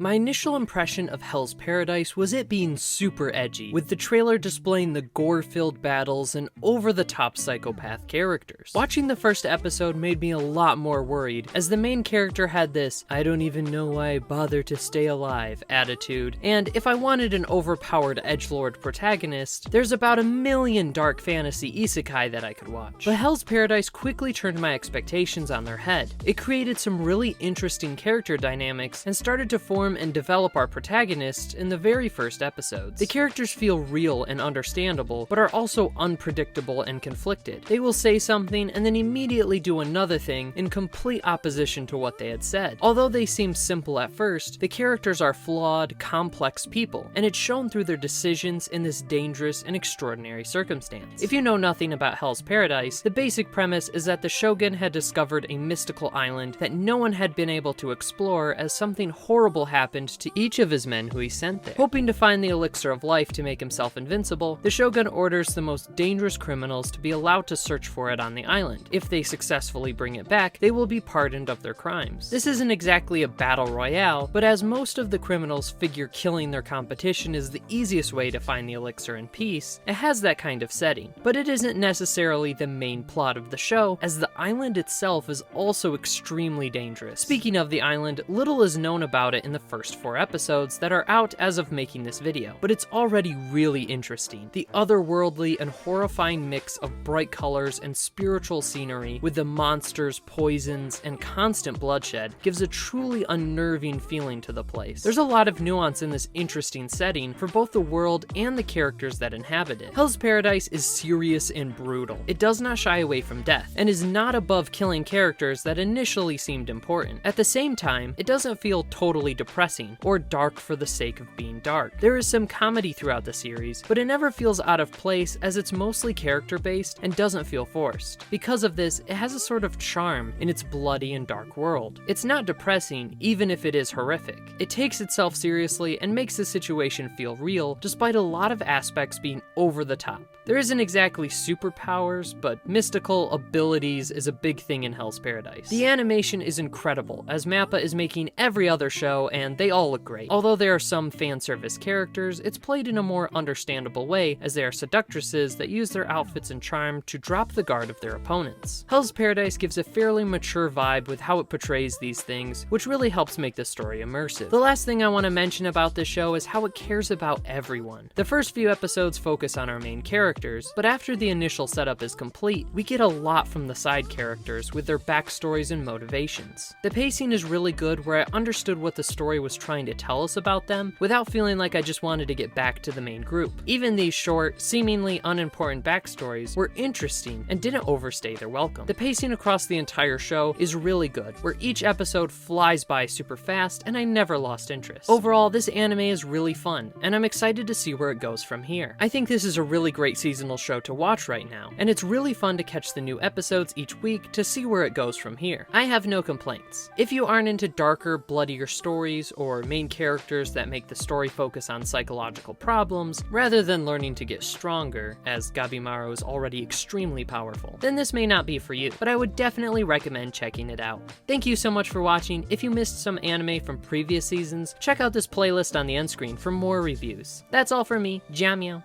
My initial impression of Hell's Paradise was it being super edgy, with the trailer displaying the gore-filled battles and over-the-top psychopath characters. Watching the first episode made me a lot more worried, as the main character had this "I don't even know why I bother to stay alive" attitude, and if I wanted an overpowered edgelord protagonist, there's about a million dark fantasy isekai that I could watch. But Hell's Paradise quickly turned my expectations on their head. It created some really interesting character dynamics and started to form and develop our protagonist in the very first episodes. The characters feel real and understandable, but are also unpredictable and conflicted. They will say something and then immediately do another thing in complete opposition to what they had said. Although they seem simple at first, the characters are flawed, complex people, and it's shown through their decisions in this dangerous and extraordinary circumstance. If you know nothing about Hell's Paradise, the basic premise is that the Shogun had discovered a mystical island that no one had been able to explore, as something horrible happened to each of his men who he sent there. Hoping to find the elixir of life to make himself invincible, the Shogun orders the most dangerous criminals to be allowed to search for it on the island. If they successfully bring it back, they will be pardoned of their crimes. This isn't exactly a battle royale, but as most of the criminals figure killing their competition is the easiest way to find the elixir in peace, it has that kind of setting. But it isn't necessarily the main plot of the show, as the island itself is also extremely dangerous. Speaking of the island, little is known about it in the first 4 episodes that are out as of making this video, but it's already really interesting. The otherworldly and horrifying mix of bright colors and spiritual scenery with the monsters, poisons, and constant bloodshed gives a truly unnerving feeling to the place. There's a lot of nuance in this interesting setting for both the world and the characters that inhabit it. Hell's Paradise is serious and brutal. It does not shy away from death, and is not above killing characters that initially seemed important. At the same time, it doesn't feel totally depressing or dark for the sake of being dark. There is some comedy throughout the series, but it never feels out of place, as it's mostly character-based and doesn't feel forced. Because of this, it has a sort of charm in its bloody and dark world. It's not depressing, even if it is horrific. It takes itself seriously and makes the situation feel real, despite a lot of aspects being over the top. There isn't exactly superpowers, but mystical abilities is a big thing in Hell's Paradise. The animation is incredible, as MAPPA is making every other show, and they all look great. Although there are some fan service characters, it's played in a more understandable way, as they are seductresses that use their outfits and charm to drop the guard of their opponents. Hell's Paradise gives a fairly mature vibe with how it portrays these things, which really helps make the story immersive. The last thing I want to mention about this show is how it cares about everyone. The first few episodes focus on our main characters, but after the initial setup is complete, we get a lot from the side characters with their backstories and motivations. The pacing is really good, where I understood what the story was trying to tell us about them without feeling like I just wanted to get back to the main group. Even these short, seemingly unimportant backstories were interesting and didn't overstay their welcome. The pacing across the entire show is really good, where each episode flies by super fast and I never lost interest. Overall, this anime is really fun, and I'm excited to see where it goes from here. I think this is a really great seasonal show to watch right now, and it's really fun to catch the new episodes each week to see where it goes from here. I have no complaints. If you aren't into darker, bloodier stories, or main characters that make the story focus on psychological problems, rather than learning to get stronger, as Gabimaru is already extremely powerful, then this may not be for you, but I would definitely recommend checking it out. Thank you so much for watching. If you missed some anime from previous seasons, check out this playlist on the end screen for more reviews. That's all for me, Jamio.